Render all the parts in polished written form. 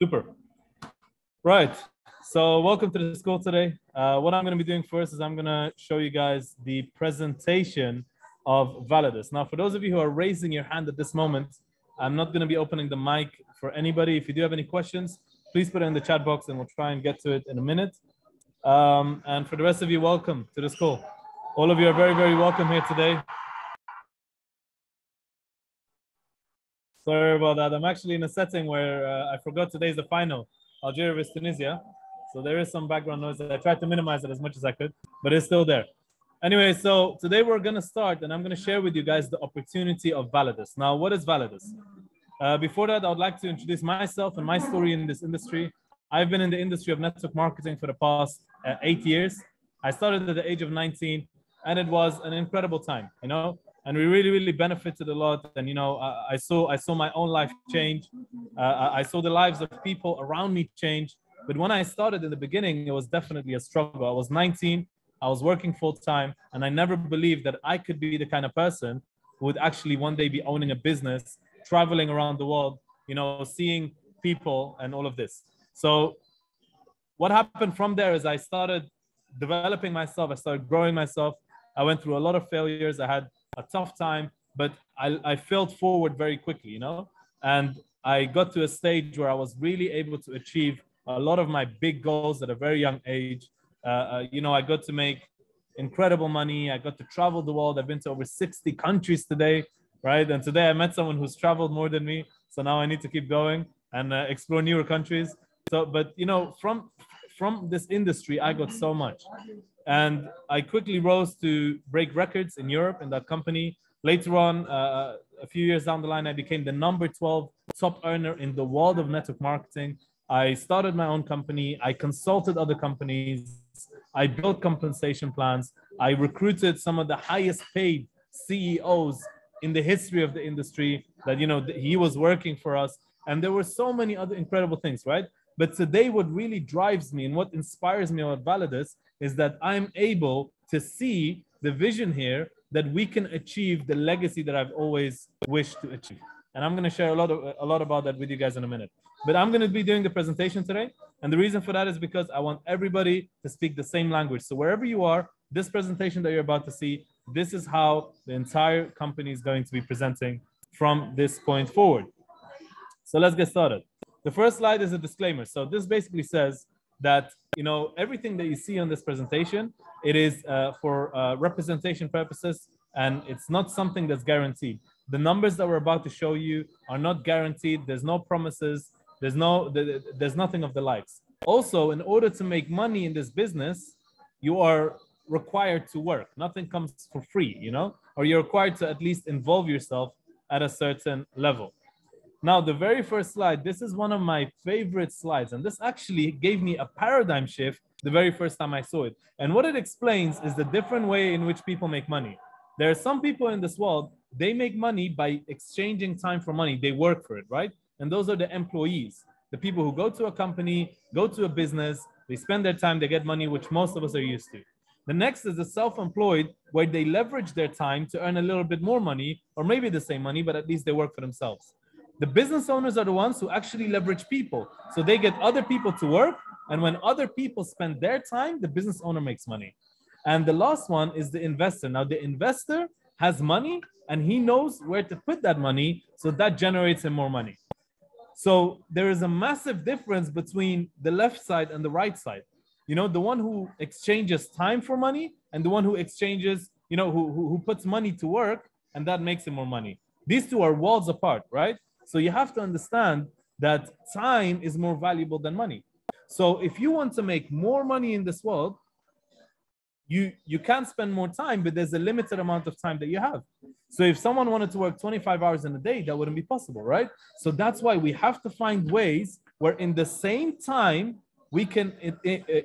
Super. Right. So welcome to the school today. What I'm going to be doing first is I'm going to show you guys the presentation of Validus. Now, for those of you who are raising your hand at this moment, I'm not going to be opening the mic for anybody. If you do have any questions, please put it in the chat box and we'll try and get to it in a minute. And for the rest of you, welcome to the school. All of you are very, very welcome here today. Sorry about that. I'm actually in a setting where I forgot today's the final, Algeria vs Tunisia. So there is some background noise. I tried to minimize it as much as I could, but it's still there. Anyway, so today we're going to start and I'm going to share with you guys the opportunity of Validus. Now, what is Validus? Before that, I would like to introduce myself and my story in this industry. I've been in the industry of network marketing for the past 8 years. I started at the age of 19 and it was an incredible time, you know, and we really benefited a lot. And, you know, I saw my own life change. I saw the lives of people around me change. But when I started in the beginning, it was definitely a struggle. I was 19, I was working full time, and I never believed that I could be the kind of person who would actually one day be owning a business, traveling around the world, you know, seeing people and all of this. So what happened from there is I started developing myself. I started growing myself. I went through a lot of failures. I had a tough time, but I failed forward very quickly, you know, and I got to a stage where I was really able to achieve a lot of my big goals at a very young age. You know, I got to make incredible money. I got to travel the world. I've been to over 60 countries today, right? And today I met someone who's traveled more than me. So now I need to keep going and explore newer countries. So, but you know, from this industry, I got so much. And I quickly rose to break records in Europe in that company. Later on, a few years down the line, I became the number 12 top earner in the world of network marketing. I started my own company. I consulted other companies. I built compensation plans. I recruited some of the highest paid CEOs in the history of the industry that, you know, he was working for us. And there were so many other incredible things, right? But today, what really drives me and what inspires me about Validus is that I'm able to see the vision here that we can achieve the legacy that I've always wished to achieve. And I'm going to share a lot about that with you guys in a minute. But I'm going to be doing the presentation today. And the reason for that is because I want everybody to speak the same language. So wherever you are, this presentation that you're about to see, this is how the entire company is going to be presenting from this point forward. So let's get started. The first slide is a disclaimer. So this basically says that, you know, everything that you see on this presentation, it is for representation purposes, and it's not something that's guaranteed. The numbers that we're about to show you are not guaranteed. There's no promises. There's nothing of the likes. Also, in order to make money in this business, you are required to work. Nothing comes for free, you know, or you're required to at least involve yourself at a certain level. Now, the very first slide, this is one of my favorite slides. And this actually gave me a paradigm shift the very first time I saw it. And what it explains is the different way in which people make money. There are some people in this world, they make money by exchanging time for money. They work for it, right? And those are the employees, the people who go to a company, go to a business, they spend their time, they get money, which most of us are used to. The next is the self-employed, where they leverage their time to earn a little bit more money, or maybe the same money, but at least they work for themselves. The business owners are the ones who actually leverage people. So they get other people to work. And when other people spend their time, the business owner makes money. And the last one is the investor. Now, the investor has money and he knows where to put that money. So that generates him more money. So there is a massive difference between the left side and the right side. You know, the one who exchanges time for money and the one who exchanges, you know, who puts money to work, and that makes him more money. These two are worlds apart, right? So you have to understand that time is more valuable than money. So if you want to make more money in this world, you can spend more time, but there's a limited amount of time that you have. So if someone wanted to work 25 hours in a day, that wouldn't be possible, right? So that's why we have to find ways where in the same time, we can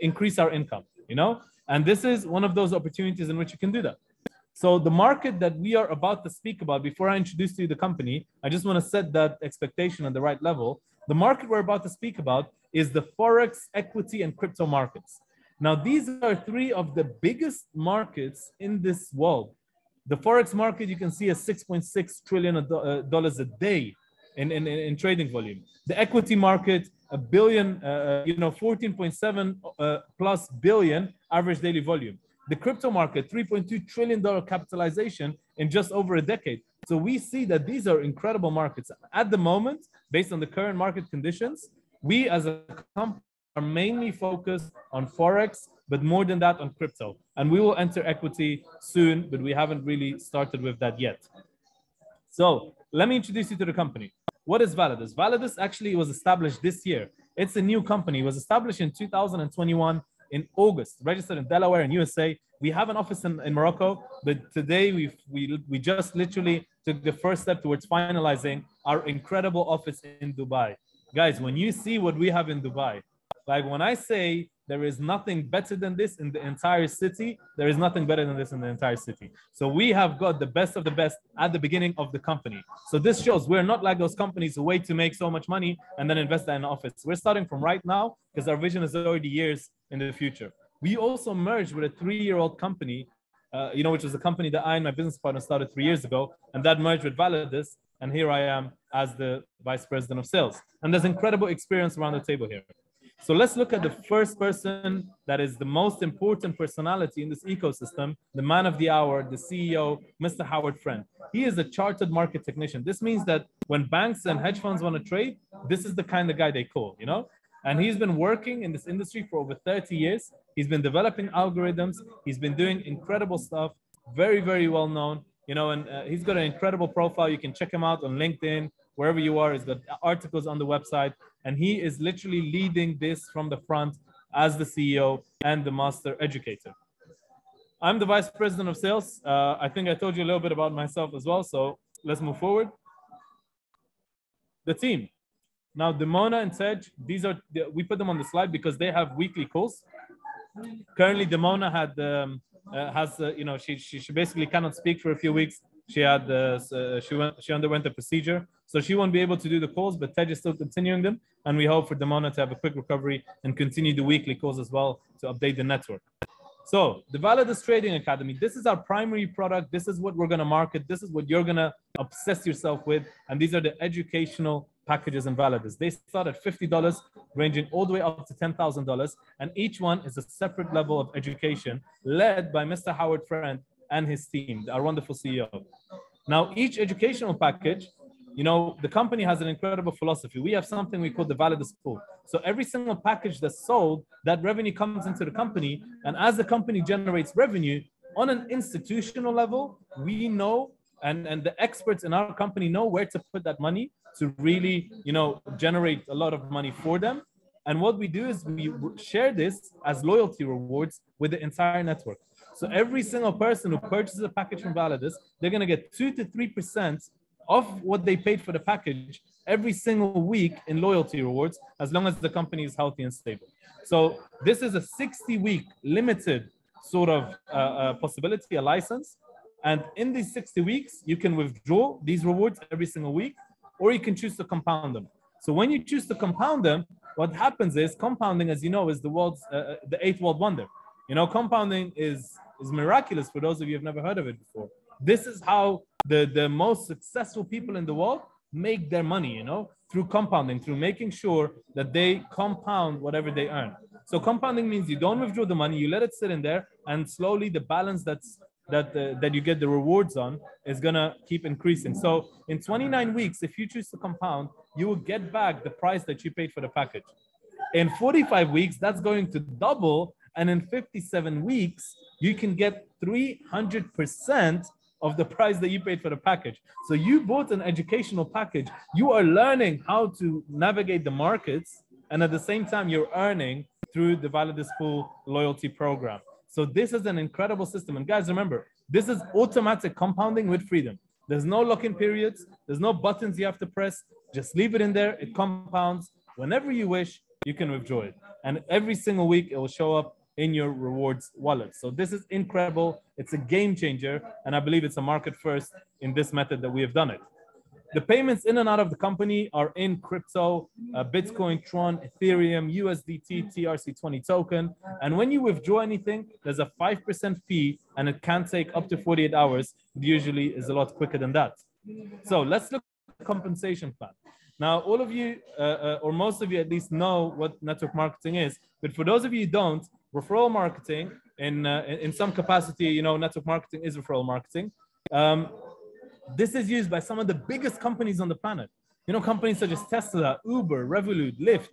increase our income, you know? And this is one of those opportunities in which you can do that. So the market that we are about to speak about, before I introduce to you the company, I just want to set that expectation on the right level. The market we're about to speak about is the Forex, equity, and crypto markets. Now, these are three of the biggest markets in this world. The Forex market, you can see, is $6.6 trillion a day in trading volume. The equity market, a billion, 14.7 plus billion average daily volume. The crypto market, $3.2 trillion capitalization in just over a decade. So we see that these are incredible markets. At the moment, based on the current market conditions, we as a company are mainly focused on Forex, but more than that on crypto. And we will enter equity soon, but we haven't really started with that yet. So let me introduce you to the company. What is Validus? Validus actually was established this year. It's a new company. It was established in 2021 in August, registered in Delaware and USA. We have an office in Morocco, but today we just literally took the first step towards finalizing our incredible office in Dubai. Guys, when you see what we have in Dubai, like when I say there is nothing better than this in the entire city, there is nothing better than this in the entire city. So we have got the best of the best at the beginning of the company. So this shows we're not like those companies who wait to make so much money and then invest that in an office. We're starting from right now because our vision is already years in the future. We also merged with a 3-year-old company, which was a company that I and my business partner started 3 years ago, and that merged with Validus. And here I am as the vice president of sales. And there's incredible experience around the table here. So let's look at the first person that is the most important personality in this ecosystem, the man of the hour, the CEO, Mr. Howard Friend. He is a chartered market technician. This means that when banks and hedge funds want to trade, this is the kind of guy they call, And he's been working in this industry for over 30 years. He's been developing algorithms. He's been doing incredible stuff, very, very well known, and he's got an incredible profile. You can check him out on LinkedIn, wherever you are. He's got articles on the website, and he is literally leading this from the front as the CEO and the master educator. I'm the vice president of sales. I think I told you a little bit about myself as well. So let's move forward. The team. Now, Demona and Tej, we put them on the slide because they have weekly calls. Currently, Demona she basically cannot speak for a few weeks. She underwent a procedure, so she won't be able to do the calls, but Tej is still continuing them, and we hope for Demona to have a quick recovery and continue the weekly calls as well to update the network. So the Validus Trading Academy, this is our primary product. This is what we're going to market. This is what you're going to obsess yourself with, and these are the educational packages in Validus. They start at $50, ranging all the way up to $10,000, and each one is a separate level of education led by Mr. Howard Friend and his team, our wonderful CEO. Now, each educational package, the company has an incredible philosophy. We have something we call the Validus pool. So every single package that's sold, that revenue comes into the company, and as the company generates revenue on an institutional level, we know, and the experts in our company know where to put that money to really, generate a lot of money for them. And what we do is we share this as loyalty rewards with the entire network. So every single person who purchases a package from Validus, they're going to get 2 to 3% of what they paid for the package every single week in loyalty rewards, as long as the company is healthy and stable. So this is a 60-week limited sort of possibility, a license. And in these 60 weeks, you can withdraw these rewards every single week, or you can choose to compound them. So when you choose to compound them, what happens is compounding, as you know, is the world's the 8th world wonder. Compounding is miraculous for those of you who have never heard of it before. This is how the most successful people in the world make their money, through compounding, through making sure that they compound whatever they earn. So compounding means you don't withdraw the money, you let it sit in there, and slowly the balance that you get the rewards on is gonna keep increasing. So in 29 weeks, if you choose to compound, you will get back the price that you paid for the package. In 45 weeks, that's going to double, and in 57 weeks, you can get 300% of the price that you paid for the package. So you bought an educational package. You are learning how to navigate the markets, and at the same time, you're earning through the Validus Pool loyalty program. So this is an incredible system. And guys, remember, this is automatic compounding with freedom. There's no lock-in periods. There's no buttons you have to press. Just leave it in there. It compounds. Whenever you wish, you can withdraw it. And every single week, it will show up in your rewards wallet. So this is incredible. It's a game changer. And I believe it's a market first in this method that we have done it. The payments in and out of the company are in crypto, Bitcoin, Tron, Ethereum, USDT, TRC20 token. And when you withdraw anything, there's a 5% fee, and it can take up to 48 hours. It usually is a lot quicker than that. So let's look at the compensation plan. Now, all of you, or most of you at least, know what network marketing is. But for those of you who don't, referral marketing, in some capacity, you know, network marketing is referral marketing. This is used by some of the biggest companies on the planet. You know, companies such as Tesla, Uber, Revolut, Lyft,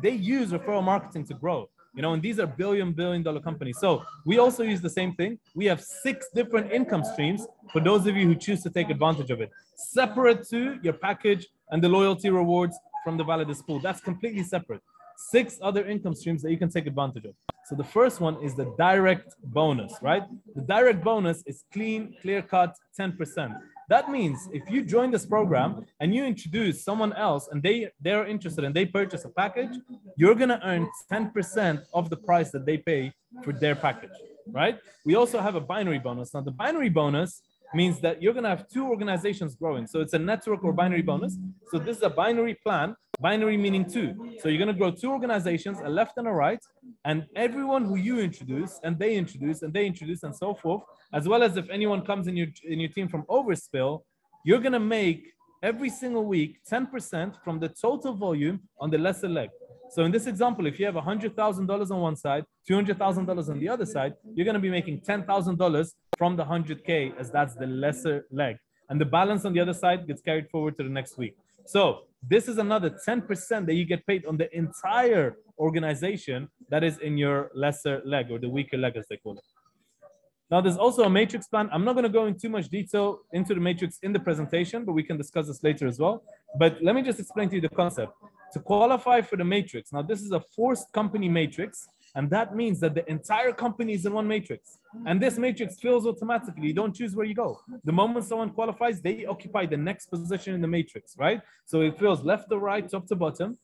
they use referral marketing to grow. You know, and these are billion dollar companies. So we also use the same thing. We have 6 different income streams for those of you who choose to take advantage of it, separate to your package and the loyalty rewards from the Validus pool. That's completely separate. 6 other income streams that you can take advantage of. So the first one is the direct bonus, right? The direct bonus is clean, clear-cut, 10%. That means if you join this program and you introduce someone else and they're interested and they purchase a package, you're gonna earn 10% of the price that they pay for their package, right? We also have a binary bonus. Now the binary bonus means that you're gonna have 2 organizations growing. So it's a network or binary bonus. So this is a binary plan, binary meaning 2. So you're gonna grow 2 organizations, a left and a right, and everyone who you introduce and they introduce and they introduce and so forth, as well as if anyone comes in your team from overspill, you're gonna make every single week 10% from the total volume on the lesser leg. So in this example, if you have $100,000 on one side, $200,000 on the other side, you're going to be making $10,000 from the 100K, as that's the lesser leg. And the balance on the other side gets carried forward to the next week. So this is another 10% that you get paid on the entire organization that is in your lesser leg, or the weaker leg as they call it. Now there's also a matrix plan. I'm not going to go into too much detail into the matrix in the presentation, but we can discuss this later as well. But let me just explain to you the concept. To qualify for the matrix, now this is a forced company matrix, and that means that the entire company is in one matrix. And this matrix fills automatically. You don't choose where you go. The moment someone qualifies, they occupy the next position in the matrix, right? So it fills left to right, top to bottom,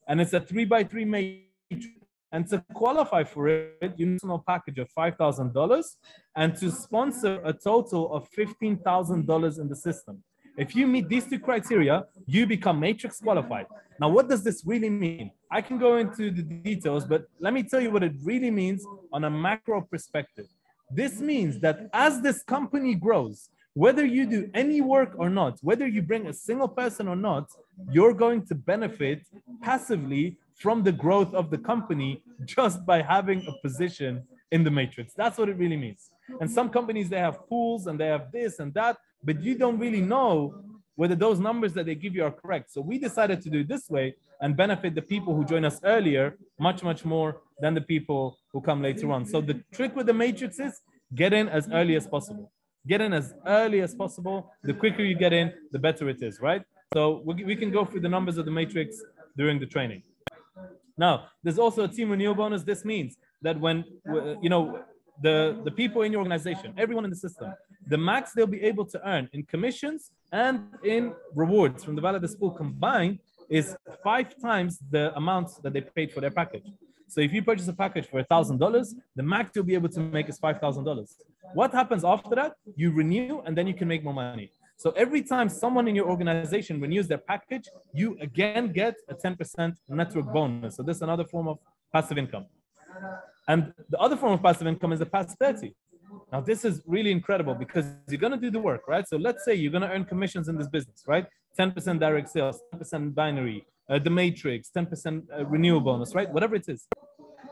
and it's a 3x3 matrix. And to qualify for it, you need a package of $5,000 and to sponsor a total of $15,000 in the system. If you meet these 2 criteria, you become matrix qualified. Now, what does this really mean? I can go into the details, but let me tell you what it really means on a macro perspective. This means that as this company grows, whether you do any work or not, whether you bring a single person or not, you're going to benefit passively from the growth of the company just by having a position in the matrix. That's what it really means. And some companies, they have pools and they have this and that, but you don't really know whether those numbers that they give you are correct. So we decided to do it this way and benefit the people who join us earlier much more than the people who come later on. So the trick with the matrix is get in as early as possible. Get in as early as possible. The quicker you get in, the better it is, right? So we can go through the numbers of the matrix during the training. Now, there's also a team renewal bonus. This means that when, you know, the people in your organization, everyone in the system, the max they'll be able to earn in commissions and in rewards from the Validus pool combined is 5 times the amount that they paid for their package. So if you purchase a package for $1,000, the max you'll be able to make is $5,000. What happens after that? You renew and then you can make more money. So every time someone in your organization renews their package, you again get a 10% network bonus. So this is another form of passive income. And the other form of passive income is the past 30. Now, this is really incredible because you're going to do the work, right? So let's say you're going to earn commissions in this business, right? 10% direct sales, 10% binary, the matrix, 10% renewal bonus, right? Whatever it is.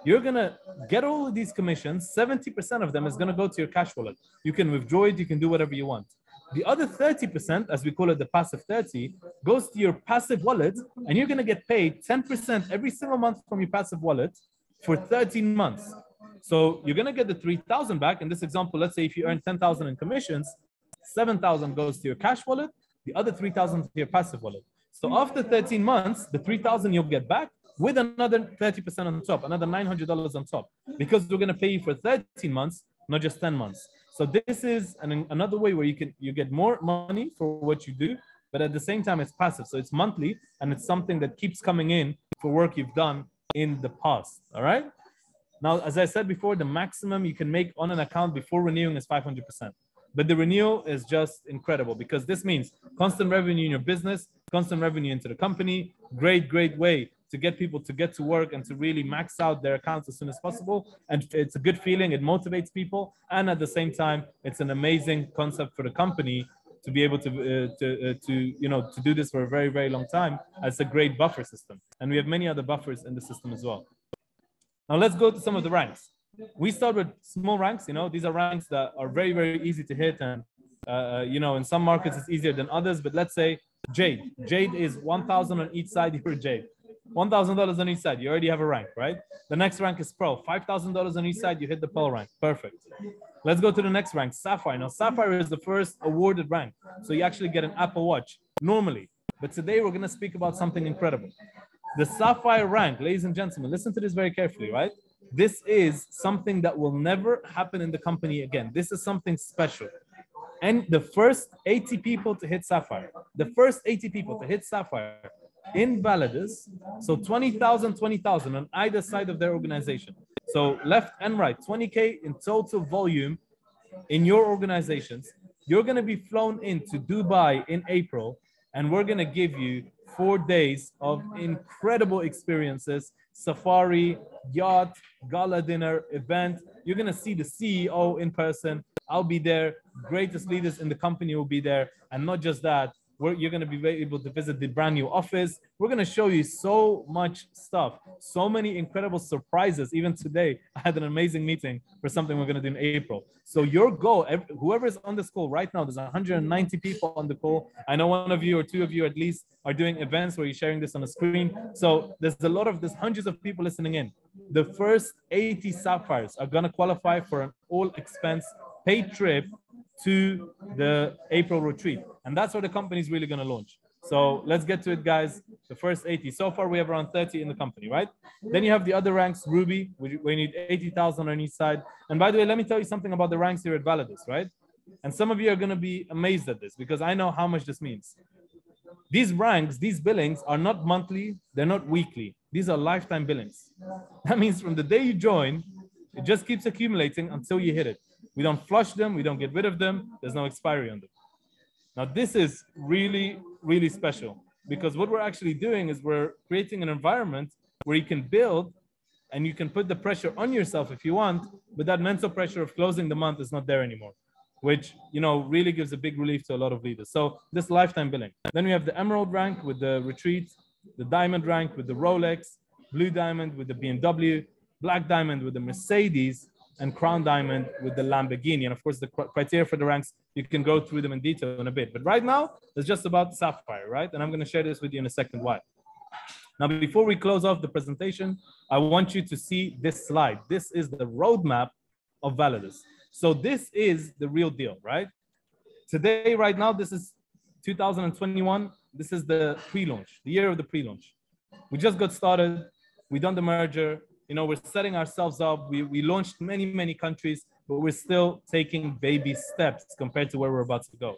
You're going to get all of these commissions. 70% of them is going to go to your cash wallet. You can withdraw it. You can do whatever you want. The other 30%, as we call it, the passive 30, goes to your passive wallet, and you're going to get paid 10% every single month from your passive wallet for 13 months. So you're going to get the 3,000 back. In this example, let's say if you earn 10,000 in commissions, 7,000 goes to your cash wallet, the other 3,000 to your passive wallet. So after 13 months, the 3,000 you'll get back with another 30% on top, another $900 on top, because we're going to pay you for 13 months, not just 10 months. So this is another way where you get more money for what you do, but at the same time, it's passive. So it's monthly, and it's something that keeps coming in for work you've done in the past. All right. Now, as I said before, the maximum you can make on an account before renewing is 500%. But the renewal is just incredible because this means constant revenue in your business, constant revenue into the company, great way to get people to get to work and to really max out their accounts as soon as possible. And it's a good feeling. It motivates people. And at the same time, it's an amazing concept for the company to be able to do this for a very, very long time. As a great buffer system. And we have many other buffers in the system as well. Now let's go to some of the ranks. We start with small ranks. These are ranks that are very, very easy to hit. And, in some markets it's easier than others. But let's say Jade. Jade is 1,000 on each side. You're Jade. $1,000 on each side. You already have a rank, right? The next rank is Pro. $5,000 on each side. You hit the Pearl rank. Perfect. Let's go to the next rank, Sapphire. Now, Sapphire is the first awarded rank. So you actually get an Apple Watch normally. But today we're going to speak about something incredible. The Sapphire rank, ladies and gentlemen, listen to this very carefully, right? This is something that will never happen in the company again. This is something special. And the first 80 people to hit Sapphire, in Validus, so 20,000, 20,000 on either side of their organization. So left and right, 20K in total volume in your organizations. You're going to be flown into Dubai in April, and we're going to give you 4 days of incredible experiences, safari, yacht, gala dinner, event. You're going to see the CEO in person. I'll be there. Greatest leaders in the company will be there. And not just that, you're going to be able to visit the brand new office. We're going to show you so much stuff, so many incredible surprises. Even today, I had an amazing meeting for something we're going to do in April. So your goal, whoever is on this call right now, there's 190 people on the call. I know one of you or two of you at least are doing events where you're sharing this on a screen. So there's hundreds of people listening in. The first 80 Sapphires are going to qualify for an all expense paid trip to the April retreat. And that's where the company is really going to launch. So let's get to it, guys. The first 80. So far, we have around 30 in the company, right? Then you have the other ranks, Ruby, we need 80,000 on each side. And by the way, let me tell you something about the ranks here at Validus, right? And some of you are going to be amazed at this because I know how much this means. These ranks, these billings are not monthly. They're not weekly. These are lifetime billings. That means from the day you join, it just keeps accumulating until you hit it. We don't flush them. We don't get rid of them. There's no expiry on them. Now, this is really, really special because what we're actually doing is we're creating an environment where you can build and you can put the pressure on yourself if you want, but that mental pressure of closing the month is not there anymore, which, really gives a big relief to a lot of leaders. So this lifetime billing. Then we have the Emerald rank with the retreat, the Diamond rank with the Rolex, Blue Diamond with the BMW, Black Diamond with the Mercedes, and Crown Diamond with the Lamborghini. And of course, the criteria for the ranks, you can go through them in detail in a bit. But right now, it's just about Sapphire, right? And I'm going to share this with you in a second why. Now, before we close off the presentation, I want you to see this slide. This is the roadmap of Validus. So this is the real deal, right? Today, right now, this is 2021. This is the pre-launch, the year of the pre-launch. We just got started. We done the merger. We're setting ourselves up. We launched many, many countries, but we're still taking baby steps compared to where we're about to go.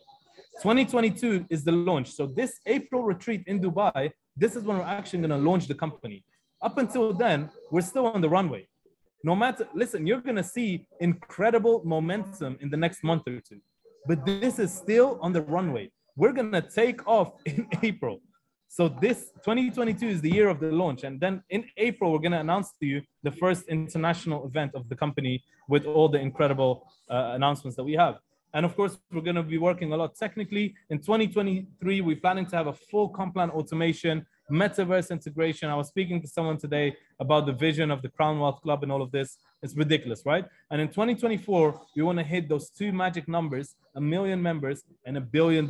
2022 is the launch. So this April retreat in Dubai, this is when we're actually going to launch the company. Up until then, we're still on the runway. Listen, you're going to see incredible momentum in the next month or two, but this is still on the runway. We're going to take off in April. So this 2022 is the year of the launch. And then in April, we're going to announce to you the first international event of the company with all the incredible announcements that we have. And of course, we're going to be working a lot technically. In 2023, we're planning to have a full Complet automation, metaverse integration. I was speaking to someone today about the vision of the Crown Wealth Club and all of this. It's ridiculous, right? And in 2024, we want to hit those two magic numbers, 1 million members and $1 billion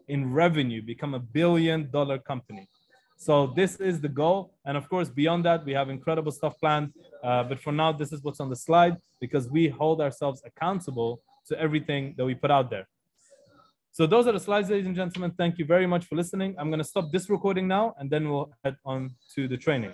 in revenue, become $1 billion company. So this is the goal. And of course, beyond that, we have incredible stuff planned. But for now, this is what's on the slide because we hold ourselves accountable to everything that we put out there. So those are the slides, ladies and gentlemen. Thank you very much for listening. I'm going to stop this recording now, and then we'll head on to the training.